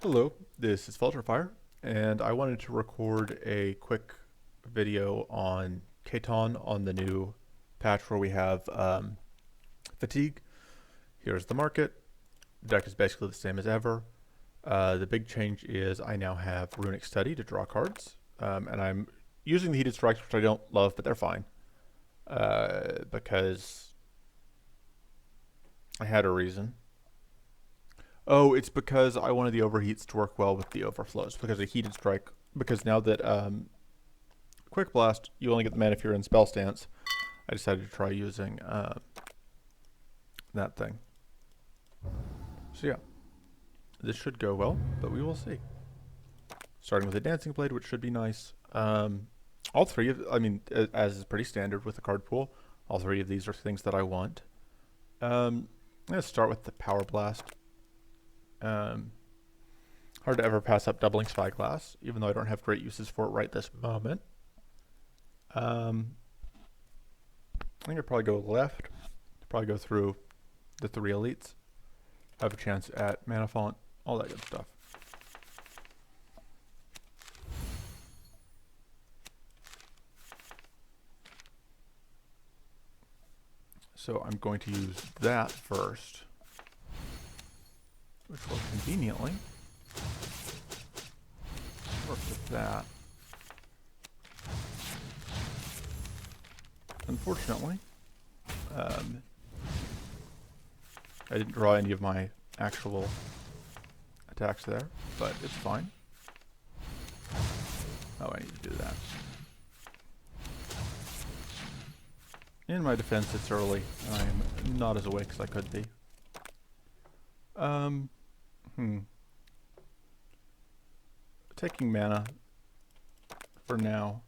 Hello, this is Fire, and I wanted to record a quick video on Caitan on the new patch where we have fatigue. Here's the market. The deck is basically the same as ever. The big change is I now have Runic Study to draw cards, and I'm using the Heated Strikes, which I don't love, but they're fine, because I had a reason. Oh, it's because I wanted the overheats to work well with the overflows, because a Heated Strike, because now that Quick Blast, you only get the mana if you're in Spell Stance, I decided to try using that thing. So yeah, this should go well, but we will see. Starting with a Dancing Blade, which should be nice. All three of, I mean, as is pretty standard with the card pool, all three of these are things that I want. Let's start with the Power Blast. Hard to ever pass up doubling Spyglass, even though I don't have great uses for it right this moment. I think I'd probably go left. Probably go through the 3 elites. Have a chance at Mana Font, all that good stuff. So I'm going to use that first, which will conveniently work with that. Unfortunately, I didn't draw any of my actual attacks there, but it's fine. Oh, I need to do that. In my defense, it's early, and I'm not as awake as I could be. Taking mana for now.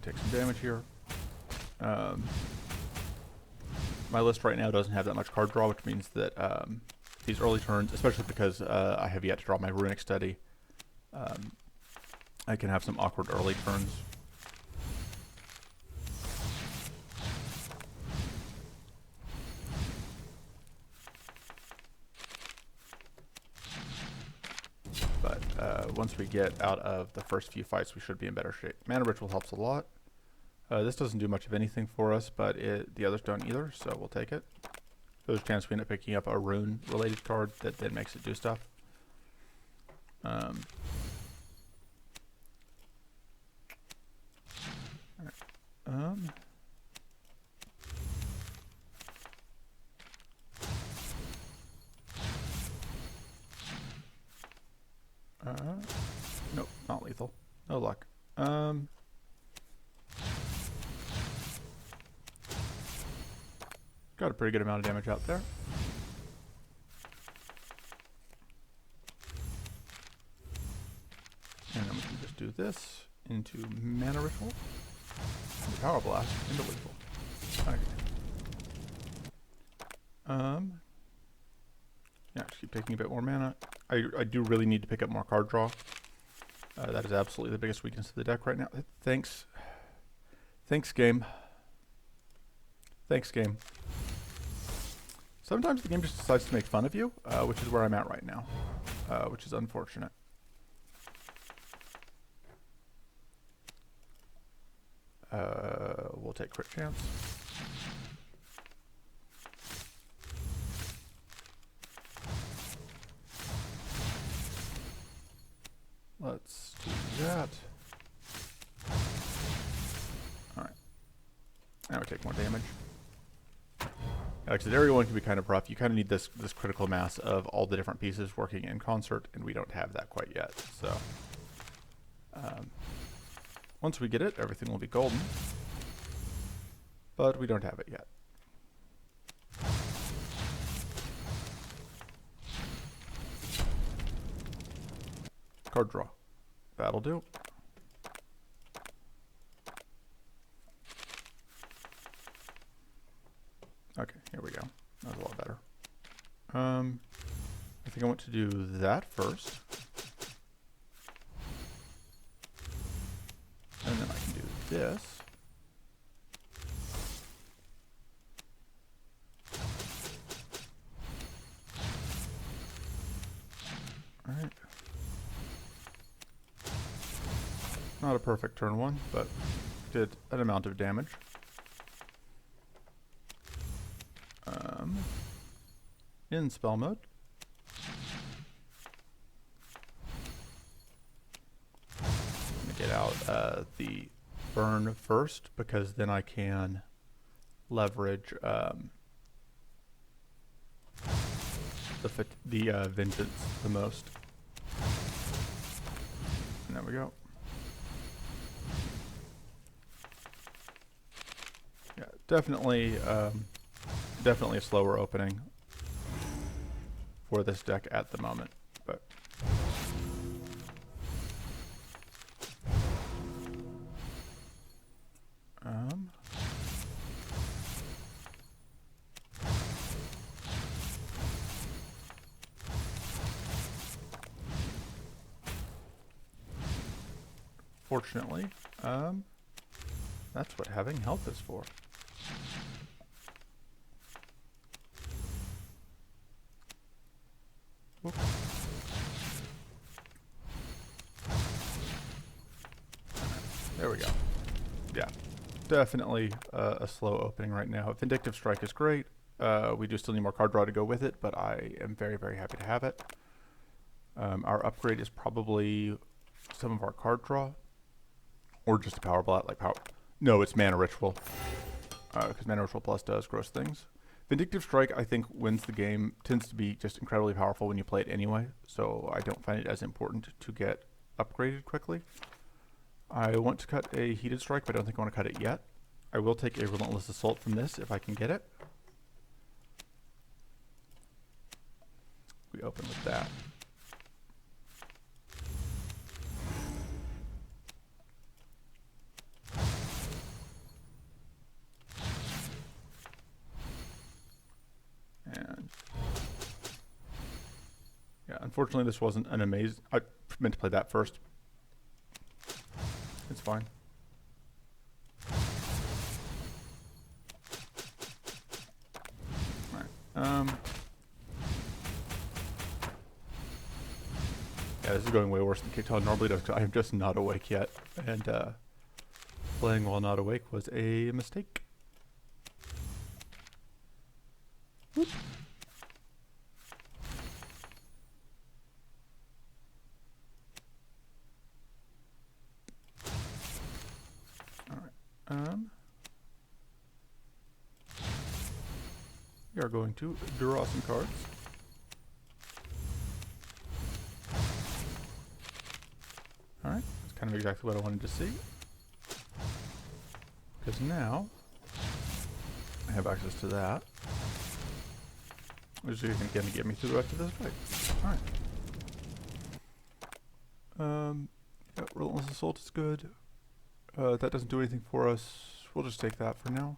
Take some damage here. My list right now doesn't have that much card draw, which means that these early turns, especially because I have yet to draw my Runic Study, I can have some awkward early turns. But once we get out of the first few fights, we should be in better shape. Mana Ritual helps a lot. This doesn't do much of anything for us, but the others don't either, so we'll take it. There's a chance we end up picking up a rune-related card that then makes it do stuff. Nope, not lethal. No luck. Got a pretty good amount of damage out there. And then we can just do this into Mana Ritual. And Power Blast into lethal. Okay. Yeah, just keep taking a bit more mana. I do really need to pick up more card draw. That is absolutely the biggest weakness of the deck right now. Thanks. Thanks, game. Thanks, game. Sometimes the game just decides to make fun of you, which is where I'm at right now, which is unfortunate. We'll take crit chance. Let's do that. Alright. Now we take more damage. Like I said, area 1 can be kind of rough. You kind of need this critical mass of all the different pieces working in concert, and we don't have that quite yet. So, once we get it, everything will be golden. But we don't have it yet. Card draw. That'll do. Okay, here we go. That was a lot better. I think I want to do that first. And then I can do this. Alright. Not a perfect turn one, but did an amount of damage. In spell mode. I'm gonna get out the burn first, because then I can leverage the vengeance the most. And there we go. Yeah, definitely a slower opening for this deck at the moment, but fortunately, that's what having health is for. Whoop. There we go. Yeah, definitely a slow opening right now. Vindictive Strike is great. We do still need more card draw to go with it, but I am very, very happy to have it. Our upgrade is probably some of our card draw, or just a power blast, like power. No, it's Mana Ritual, because Mana Ritual Plus does gross things. Vindictive Strike, I think, wins the game. Tends to be just incredibly powerful when you play it anyway, so I don't find it as important to get upgraded quickly. I want to cut a Heated Strike, but I don't think I want to cut it yet. I will take a Relentless Assault from this if I can get it. We open with that. And yeah, unfortunately this wasn't an amazing... I meant to play that first. It's fine. Alright. Yeah, this is going way worse than Caitan normally does, because I am just not awake yet. And playing while not awake was a mistake. Whoop. We are going to draw some cards. Alright, that's kind of exactly what I wanted to see. Because now I have access to that, which is going to get me through the rest of this fight. Alright. Yeah, Relentless Assault is good. That doesn't do anything for us. We'll just take that for now.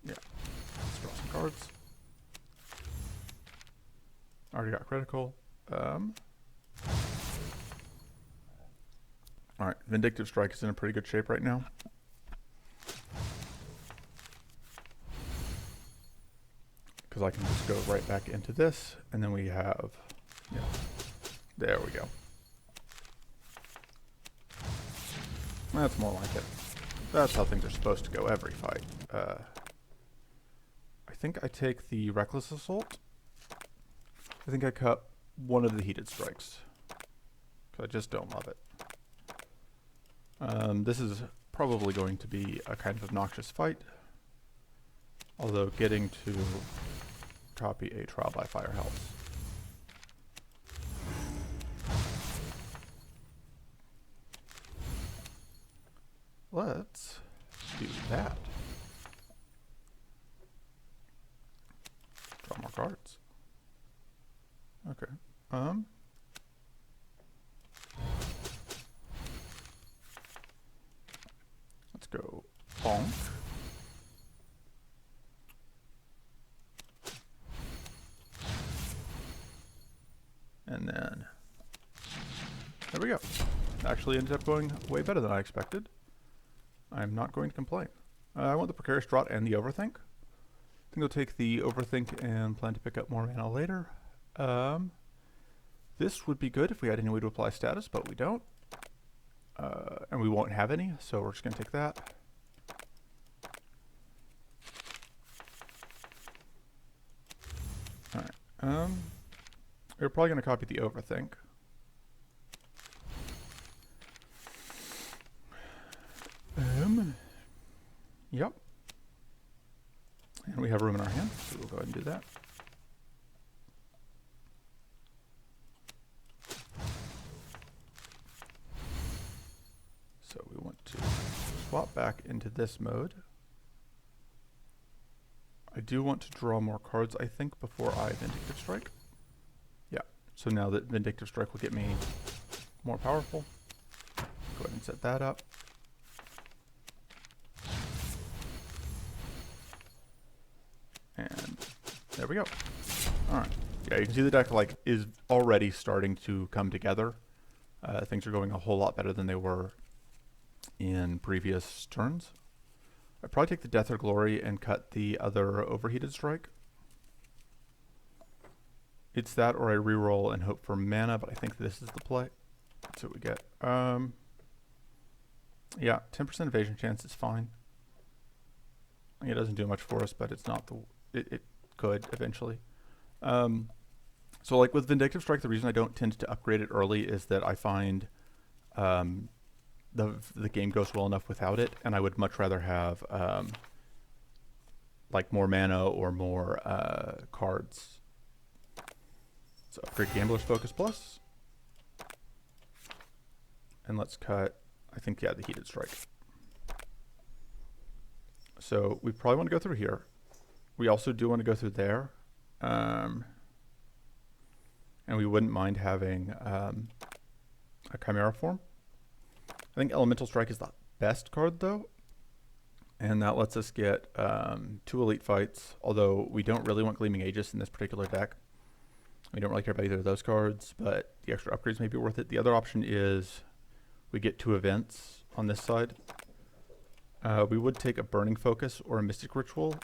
Yeah. Let's draw some cards. Already got critical. Alright, Vindictive Strike is in a pretty good shape right now. Because I can just go right back into this, and then we have, yeah, there we go. That's more like it. That's how things are supposed to go every fight. I think I take the Reckless Assault. I think I cut one of the Heated Strikes. I just don't love it. This is probably going to be a kind of obnoxious fight. Although getting to copy a Trial by Fire helps. Let's do that. Draw more cards. Okay. Let's go bonk. we go. Actually ended up going way better than I expected. I'm not going to complain. I want the Precarious Draught and the Overthink. I think I'll take the Overthink and plan to pick up more mana later. This would be good if we had any way to apply status, but we don't. And we won't have any, so we're just going to take that. Alright. We're probably going to copy the Overthink. Yep. And we have room in our hand, so we'll go ahead and do that. So we want to swap back into this mode. I do want to draw more cards, I think, before I Vindictive Strike. Yeah, so now that Vindictive Strike will get me more powerful. Go ahead and set that up. And there we go. Alright. Yeah, you can see the deck like is already starting to come together. Things are going a whole lot better than they were in previous turns. I'd probably take the Death or Glory and cut the other Overheated Strike. It's that or I reroll and hope for mana, but I think this is the play. That's what we get. Yeah, 10% evasion chance is fine. It doesn't do much for us, but it's not the... It could eventually. So like with Vindictive Strike, the reason I don't tend to upgrade it early is that I find the game goes well enough without it, and I would much rather have like more mana or more cards. So upgrade Gambler's Focus Plus. And let's cut, I think, yeah, the Heated Strike. So we probably want to go through here. We also do want to go through there. And we wouldn't mind having a Chimera form. I think Elemental Strike is the best card, though. And that lets us get 2 elite fights, although we don't really want Gleaming Aegis in this particular deck. We don't really care about either of those cards, but the extra upgrades may be worth it. The other option is we get 2 events on this side. We would take a Burning Focus or a Mystic Ritual.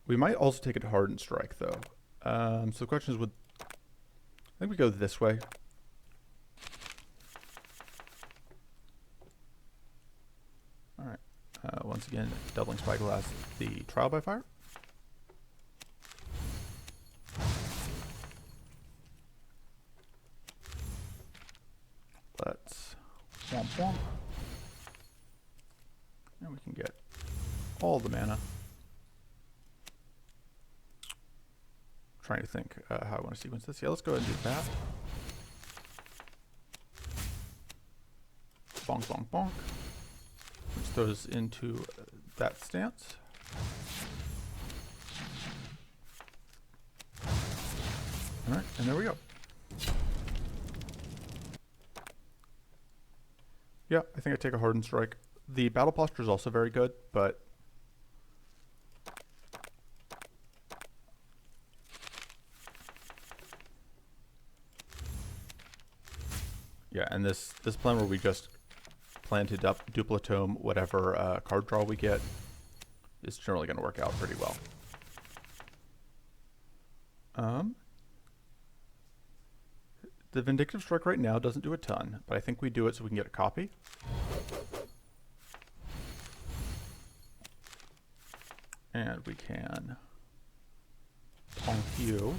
We might also take a Hardened Strike, though. So the question is, I think we go this way. Alright. Once again, doubling Spyglass, the Trial by Fire. Let's womp womp. And we can get all the mana. Trying to think how I want to sequence this. Yeah, let's go ahead and do that. Bonk, bonk, bonk. Which throws into that stance. Alright, and there we go. Yeah, I think I take a Hardened Strike. The Battle Posture is also very good, but yeah, and this plan where we just plan to duplicatome whatever card draw we get is generally going to work out pretty well. The Vindictive Strike right now doesn't do a ton, but I think we do it so we can get a copy. And we can Tonk you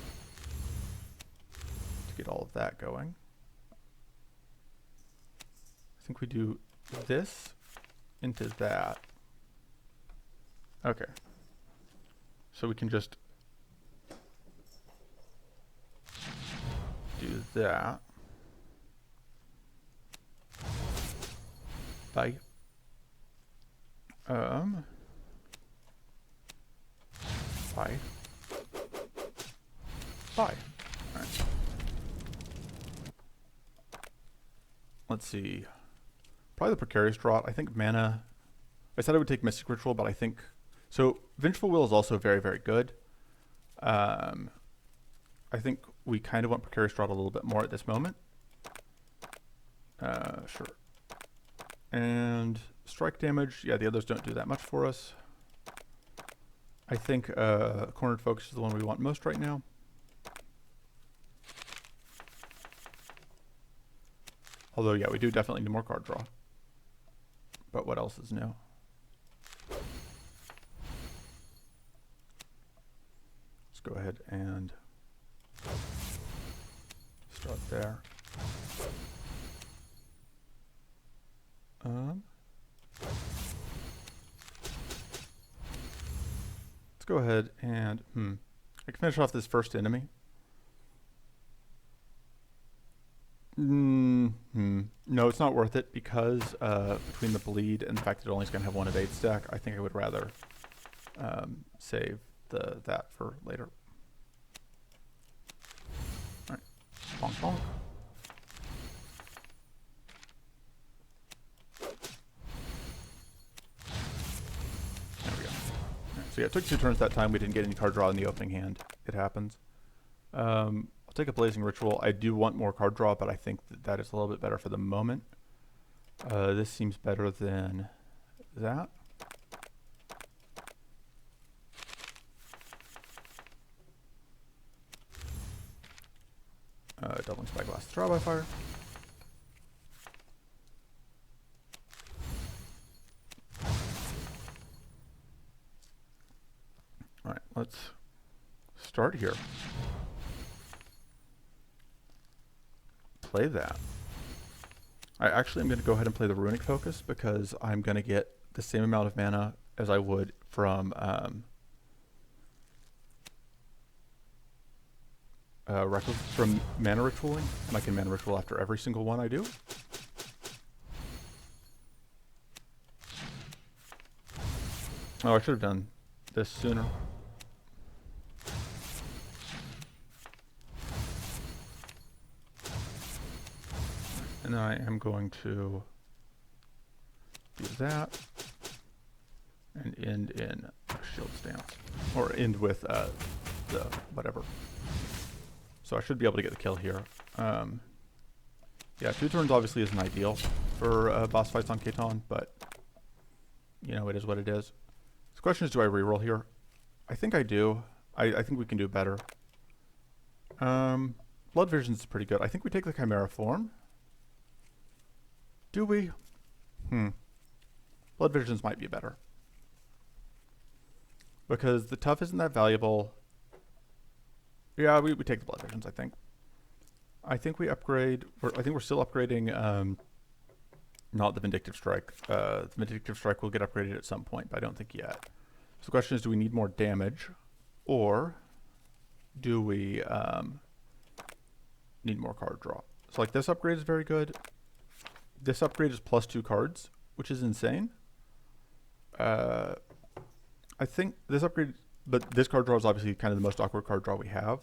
to get all of that going. I think we do this into that. Okay. So we can just do that. Bye. Bye. Bye. Alright. Let's see. Probably the Precarious Draught. I think mana... I said I would take Mystic Ritual, but I think... So, Vengeful Will is also very, very good. I think we kind of want Precarious Drought a little bit more at this moment. Sure. And strike damage, yeah, the others don't do that much for us. I think Cornered Focus is the one we want most right now. Although, yeah, we do definitely need more card draw. But what else is new? Let's go ahead and start there. Let's go ahead and I can finish off this first enemy. No, it's not worth it because between the bleed and the fact that it only is going to have one evade stack, I think I would rather save that for later. All right, bonk bonk. There we go. Right, so yeah, it took 2 turns that time. We didn't get any card draw in the opening hand. It happens. I'll take a Blazing Ritual. I do want more card draw, but I think that is a little bit better for the moment. This seems better than that. Doubling Spyglass, Trial by Fire. All right, let's start here. Play that. I actually am going to go ahead and play the Runic Focus because I'm going to get the same amount of mana as I would from mana ritualing, and I can mana ritual after every single one I do. Oh, I should have done this sooner. And I am going to do that and end in Shield Stance, or end with the whatever. So I should be able to get the kill here. Yeah, 2 turns obviously isn't ideal for boss fights on Caitan, but you know, it is what it is. The question is, do I reroll here? I think I do. I think we can do better. Blood Vision is pretty good. I think we take the Chimera form. Do we? Blood Visions might be better. Because the tough isn't that valuable. Yeah, we take the Blood Visions, I think. I think we upgrade, I think we're still upgrading, not the Vindictive Strike. The Vindictive Strike will get upgraded at some point, but I don't think yet. So the question is, do we need more damage? Or do we need more card draw? So like this upgrade is very good. This upgrade is +2 cards, which is insane. I think this upgrade, but this card draw is obviously kind of the most awkward card draw we have.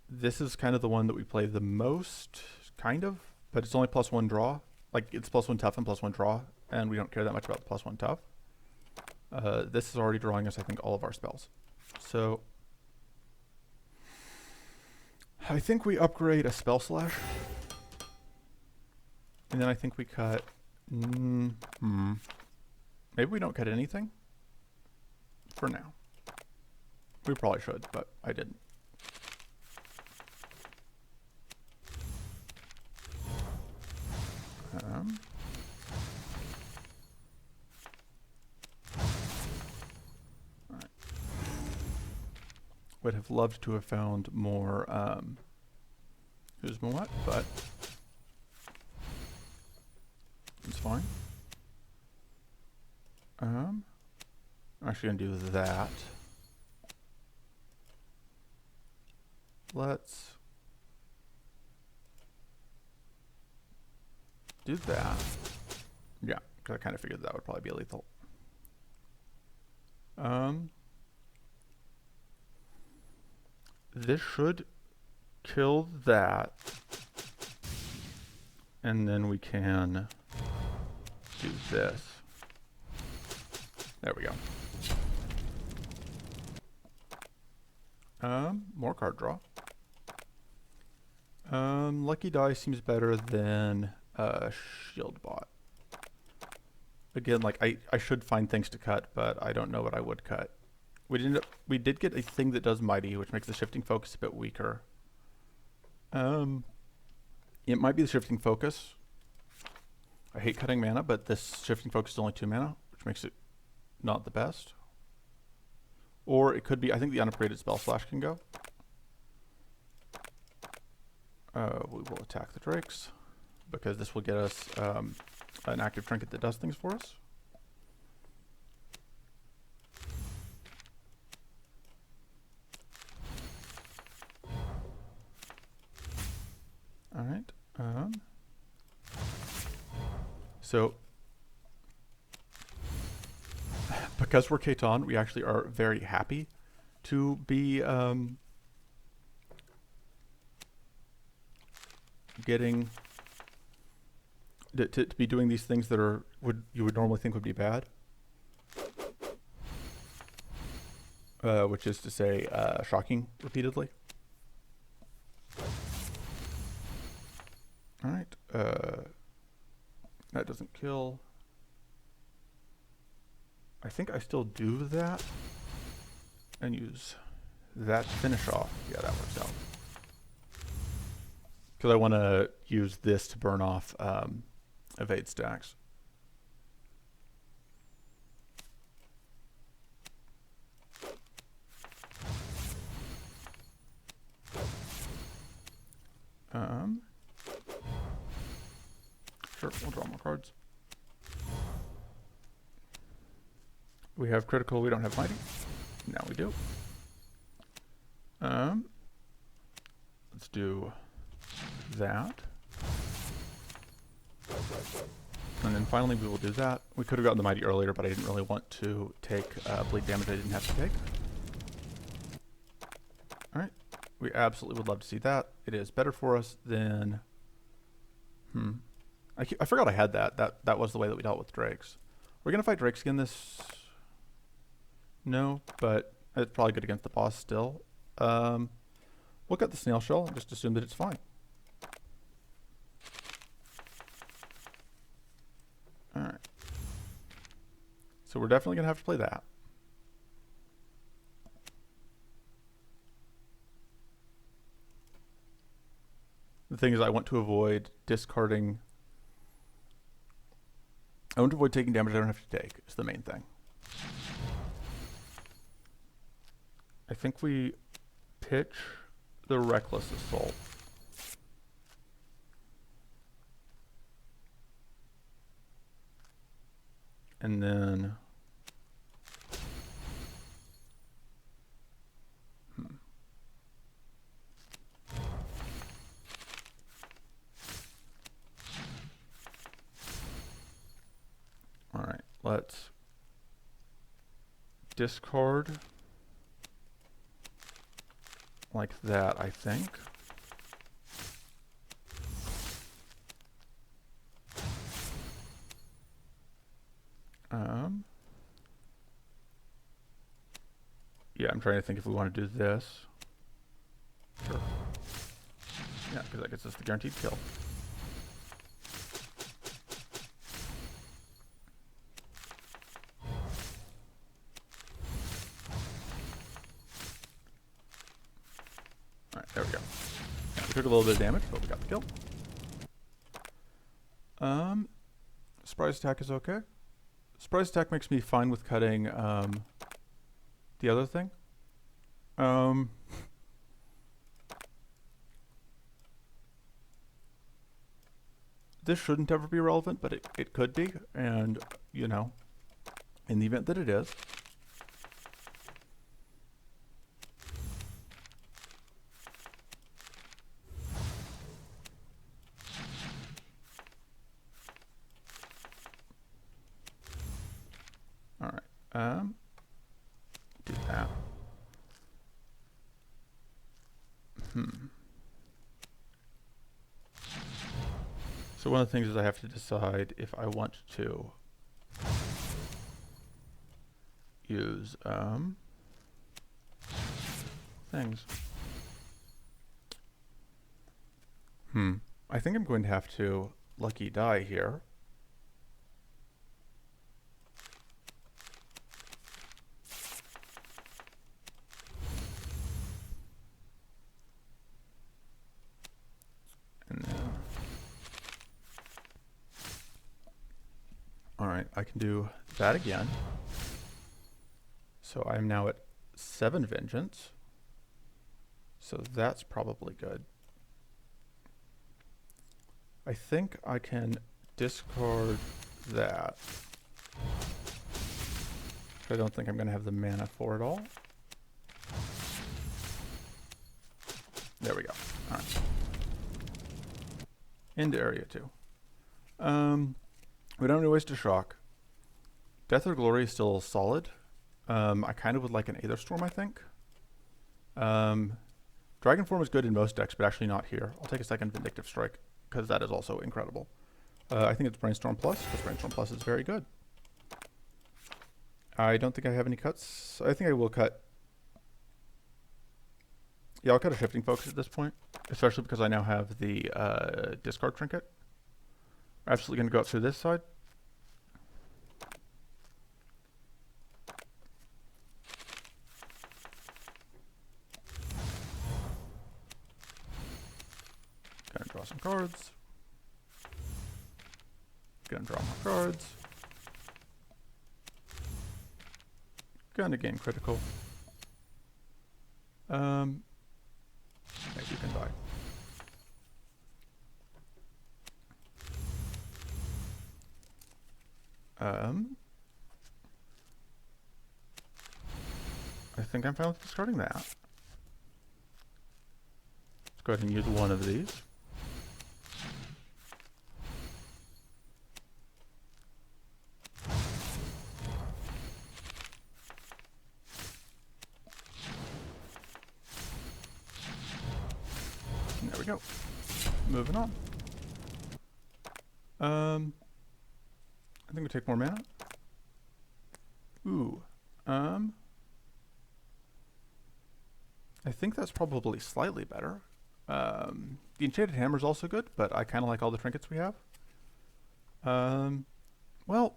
This is kind of the one that we play the most, kind of, but it's only +1 draw. Like it's +1 tough and +1 draw, and we don't care that much about the +1 tough. This is already drawing us, I think, all of our spells. So I think we upgrade a Spell Slash, and then I think we cut. Maybe we don't cut anything for now. We probably should, but I didn't. Alright. Would have loved to have found more who's what, but it's fine. I'm actually gonna do that. Let's do that. Yeah, because I kind of figured that would probably be lethal. This should kill that. And then we can do this. There we go. More card draw. Lucky Die seems better than Shield Bot. Again, like I should find things to cut, but I don't know what I would cut. We did get a thing that does Mighty, which makes the shifting focus a bit weaker. It might be the shifting focus. I hate cutting mana, but this shifting focus is only 2 mana, which makes it not the best. Or it could be, I think the unupgraded Spell Slash can go. We will attack the Drakes, because this will get us an active trinket that does things for us. Alright. So, because we're Caitan, we actually are very happy to be getting to be doing these things that are you would normally think would be bad, which is to say shocking repeatedly. All right, that doesn't kill. I think I still do that and use that to finish off. Yeah, that works out. Because I want to use this to burn off evade stacks. Sure, we'll draw more cards. We have critical, we don't have mighty. Now we do. Let's do that. And then finally we will do that. We could have gotten the mighty earlier, but I didn't really want to take bleed damage I didn't have to take. Alright. We absolutely would love to see that. It is better for us than... I forgot I had that. That was the way that we dealt with Drakes. We're going to fight Drakes again this... No, but it's probably good against the boss still. We'll cut the snail shell and just assume that it's fine. Alright. So we're definitely going to have to play that. The thing is, I want to avoid discarding... I want to avoid taking damage I don't have to take, is the main thing. I think we pitch the Reckless Assault. And then... Alright, let's discard like that, I think. Yeah, I'm trying to think if we want to do this. Sure. Yeah, because that gets us the guaranteed kill. Alright, there we go. Yeah, we took a little bit of damage, but we got the kill. Surprise attack is okay. Surprise attack makes me fine with cutting the other thing. This shouldn't ever be relevant, but it could be, and, you know, in the event that it is. Alright, do that. So one of the things is I have to decide if I want to use things. I think I'm going to have to lucky die here. And then, all right, I can do that again. So I'm now at 7 vengeance. So that's probably good. I think I can discard that. I don't think I'm going to have the mana for it all. There we go. All right. Into area 2. We don't have any ways to shock. Death or Glory is still solid. I kind of would like an Aether Storm, I think. Dragon Form is good in most decks, but actually not here. I'll take a second Vindictive Strike, because that is also incredible. I think it's Brainstorm Plus, because Brainstorm Plus is very good. I don't think I have any cuts. I think I will cut. Yeah, I'll cut a Shifting Focus at this point, especially because I now have the discard trinket. We're absolutely going to go up through this side. Gonna draw some cards. Gonna draw more cards. Gonna gain critical. Maybe you can die. I think I'm fine with discarding that. Let's go ahead and use one of these. There we go. Moving on. I think we take more mana. Ooh. I think that's probably slightly better. The Enchanted Hammer is also good, but I kind of like all the trinkets we have. Well.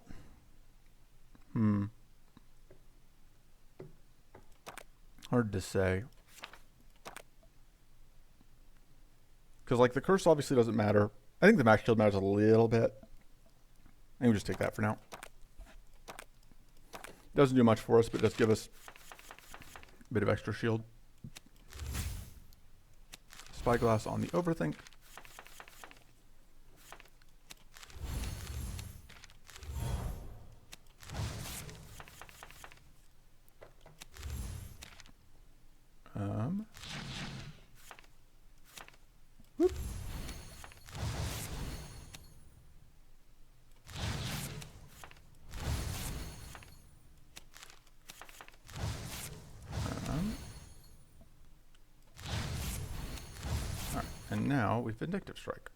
Hard to say. Because, like, the curse obviously doesn't matter. I think the max shield matters a little bit. I think we'll just take that for now. Doesn't do much for us, but it does give us a bit of extra shield. Spyglass on the Overthink. Whoop. Alright, and now we've Vindictive Strike.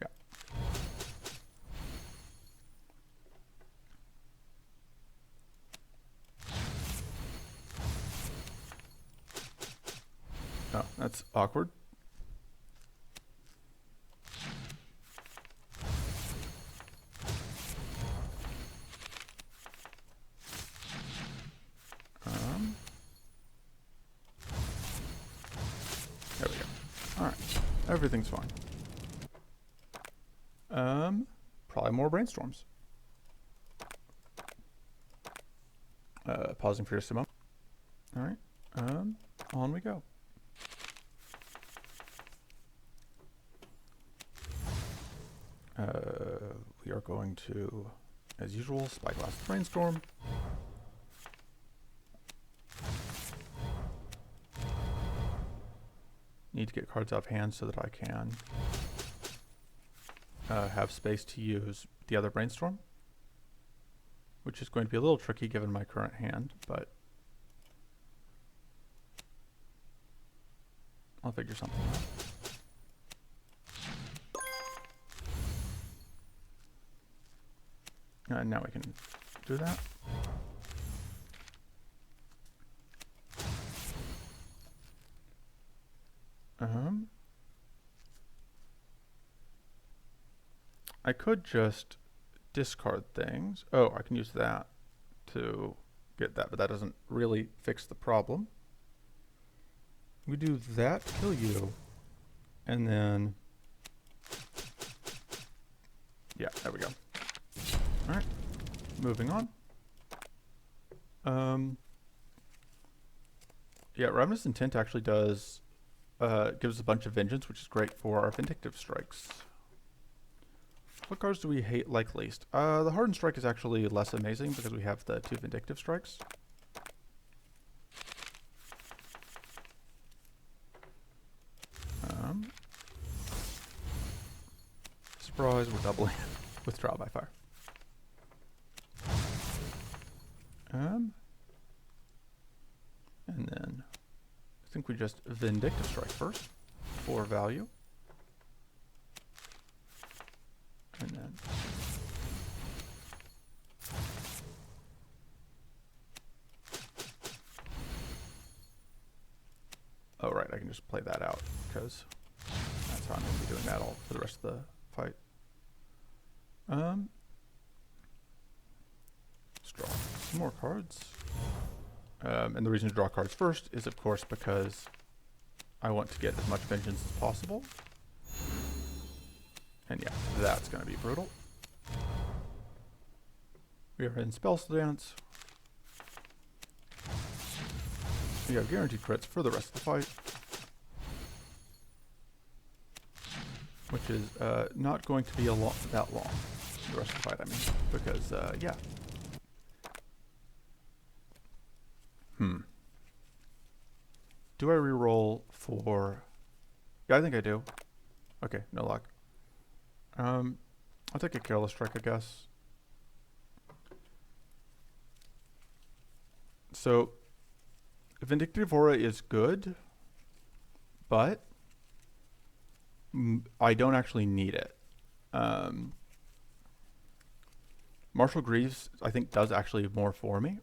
Yeah. Oh, that's awkward. There we go. Alright. Everything's fine. Probably more brainstorms. Pausing for just a moment. Alright. On we go. We are going to, as usual, Spyglass Brainstorm. Need to get cards off hand so that I can have space to use the other Brainstorm, which is going to be a little tricky given my current hand, but I'll figure something out. And now we can do that. I could just discard things. Oh, I can use that to get that, but that doesn't really fix the problem. We do that, kill you, and then, yeah, there we go. All right, moving on. Yeah, Ravenous Intent actually does, gives us a bunch of vengeance, which is great for our Vindictive Strikes. What cards do we like least? The Hardened Strike is actually less amazing because we have the 2 Vindictive Strikes. Surprise, we're doubling withdraw by fire. And then I think we just Vindictive Strike first for value. And then oh right, I can just play that out because that's how I'm going to be doing that all for the rest of the fight. Let's draw some more cards. And the reason to draw cards first is, of course, because I want to get as much vengeance as possible. And yeah, that's going to be brutal. We are in Spell Stance. We have guaranteed crits for the rest of the fight. Which is not going to be that long. The rest of the fight, I mean. Because, yeah. Do I reroll for... Yeah, I think I do. Okay, no luck. I'll take a Careless Strike, I guess. So, Vindictive Aura is good, but I don't actually need it. Martial Greaves, I think, does actually more for me.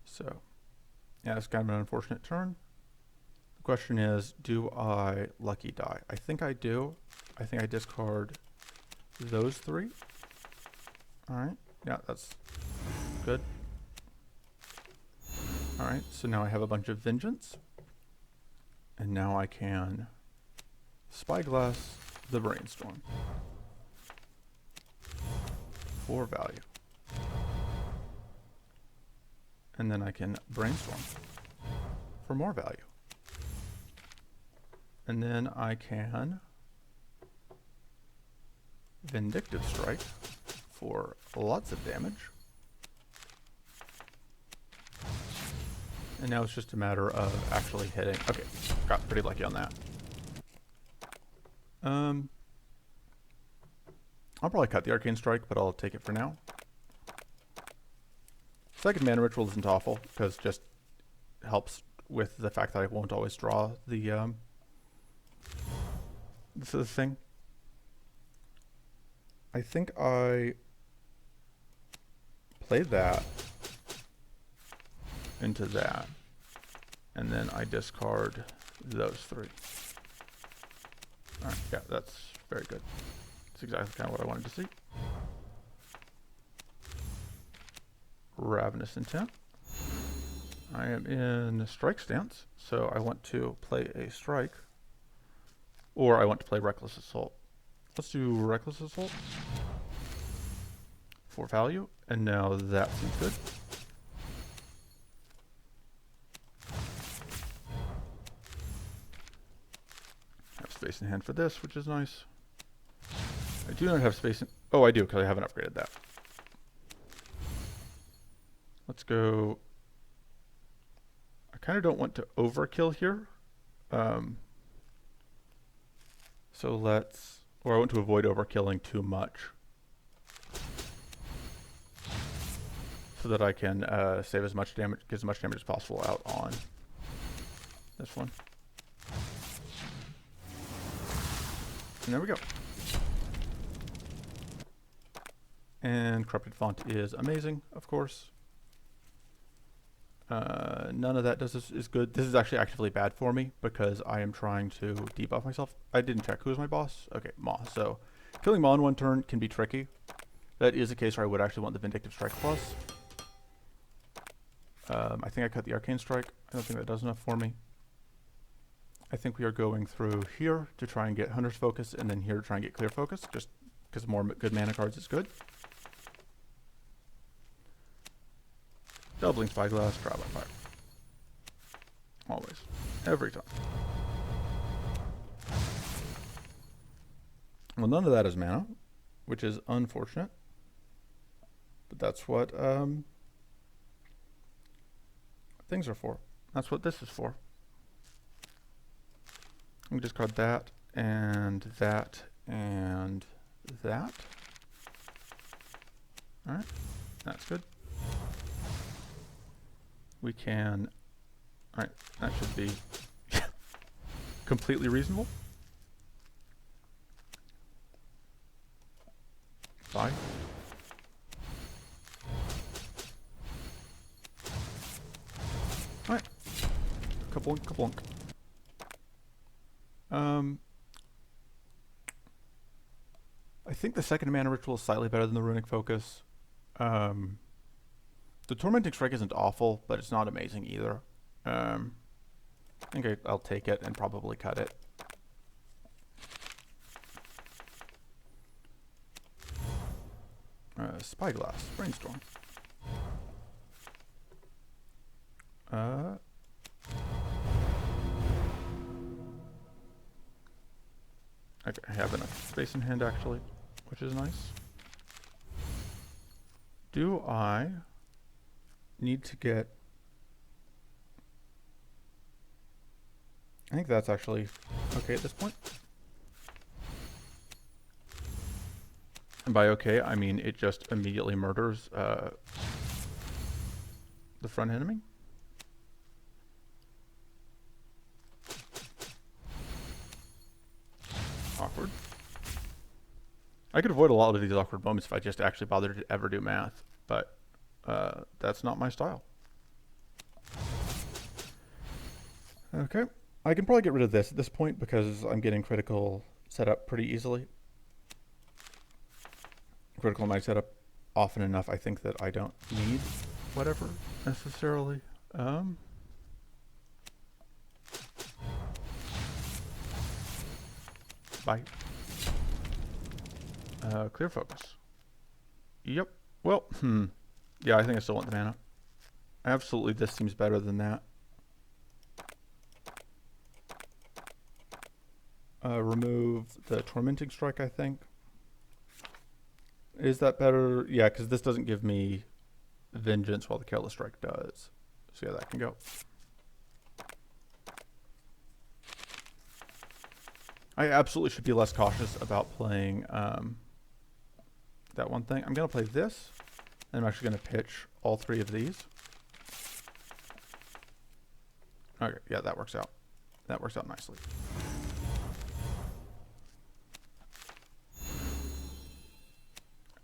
So, yeah, it's kind of an unfortunate turn. The question is, do I Lucky Die? I think I do. I think I discard those 3. Alright, yeah, that's good. Alright, so now I have a bunch of Vengeance. And now I can Spyglass the Brainstorm for value. And then I can Brainstorm for more value. And then I can Vindictive Strike for lots of damage. And now it's just a matter of actually hitting. Okay, got pretty lucky on that. I'll probably cut the Arcane Strike, but I'll take it for now. Second Mana Ritual isn't awful, because it just helps with the fact that I won't always draw the this is the thing. I think I played that into that, and then I discard those 3. Alright, yeah, that's very good. That's exactly kind of what I wanted to see. Ravenous Intent. I am in Strike Stance, so I want to play a Strike, or I want to play Reckless Assault. Let's do Reckless Assault for value, and now that seems good. Have space in hand for this, which is nice. I do not have space in... Oh, I do, because I haven't upgraded that. Let's go... I kind of don't want to overkill here. So let's... Or I want to avoid overkilling too much. So that I can save as much damage, get as much damage as possible out on this one. And there we go. And Corrupted Font is amazing, of course. None of that is good. This is actually actively bad for me because I am trying to debuff myself. I didn't check who's my boss. Okay, Maw. So killing Maw in one turn can be tricky. That is a case where I would actually want the Vindictive Strike plus. I think I cut the Arcane Strike. I don't think that does enough for me. I think we are going through here to try and get Hunter's Focus, and then here to try and get Clear Focus, just because more good mana cards is good. Doubling Spyglass, Trial by Fire. Always. Every time. Well, none of that is mana, which is unfortunate. But that's what things are for. That's what this is for. We discard that, and that, and that. Alright, that's good. We can, alright, that should be completely reasonable. Bye. Alright, kaplunk. I think the second mana ritual is slightly better than the Runic Focus. The Tormenting Strike isn't awful, but it's not amazing either. I think I'll take it and probably cut it. Spyglass, Brainstorm. Okay, I have enough space in hand actually, which is nice. Do I need to get... I think that's actually okay at this point. And by okay, I mean it just immediately murders the front enemy. Awkward. I could avoid a lot of these awkward moments if I just actually bothered to ever do math, but that's not my style. Okay, I can probably get rid of this at this point because I'm getting critical set up pretty easily. Critical might set up often enough, I think, that I don't need whatever necessarily. Bye. Clear Focus. Yep. Well, yeah, I think I still want the mana. Absolutely, this seems better than that. Remove the Tormenting Strike, I think. Is that better? Yeah, because this doesn't give me Vengeance while the Careless Strike does. So yeah, that can go. I absolutely should be less cautious about playing that one thing. I'm going to play this, and I'm actually going to pitch all three of these. Okay, yeah, that works out. That works out nicely.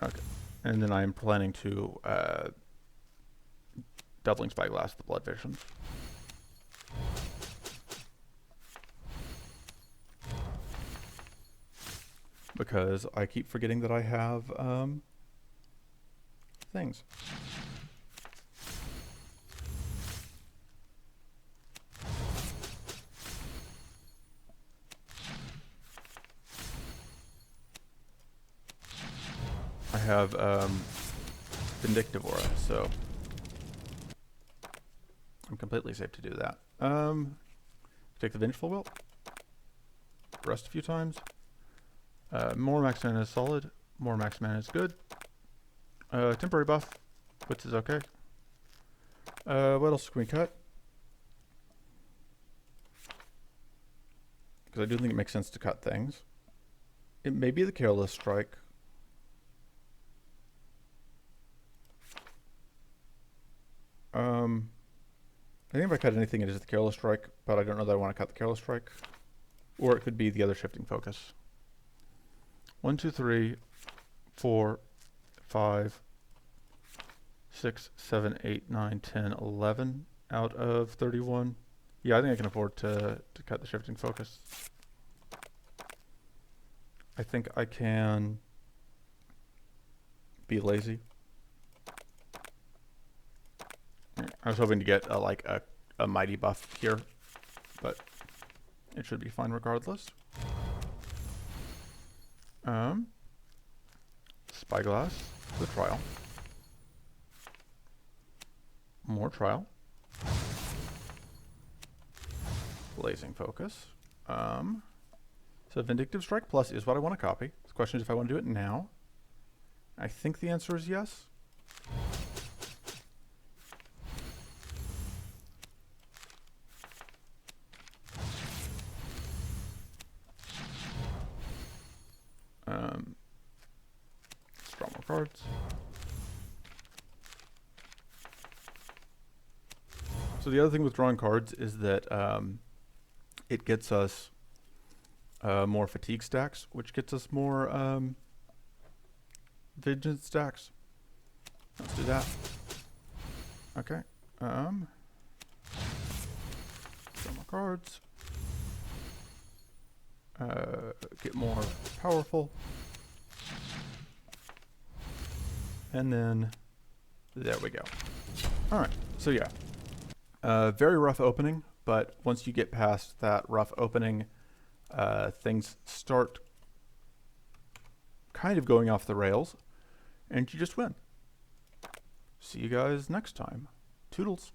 Okay, and then I am planning to doubling Spyglass the Blood Vision. Because I keep forgetting that I have things. I have Vindictive Aura, so I'm completely safe to do that. Take the Vengeful Will. Rest a few times. More max mana is solid. More max mana is good. Temporary buff, which is okay. What else can we cut? Because I do think it makes sense to cut things. It may be the Careless Strike. I think if I cut anything, it is the Careless Strike, but I don't know that I want to cut the Careless Strike. Or it could be the other Shifting Focus. 1, 2, 3, 4, 5, 6, 7, 8, 9, 10, 11. out of 31. Yeah, I think I can afford to cut the shifting focus. I think I can be lazy. I was hoping to get a mighty buff here, but it should be fine regardless. Spyglass, the trial. More trial. Blazing focus. So Vindictive Strike Plus is what I want to copy. The question is if I want to do it now. I think the answer is yes. Draw more cards. So the other thing with drawing cards is that it gets us more fatigue stacks, which gets us more vigilance stacks. Let's do that. Okay. Draw more cards. Get more powerful. And then there we go. All right. So yeah, very rough opening, but once you get past that rough opening, things start kind of going off the rails, and you just win. See you guys next time. Toodles.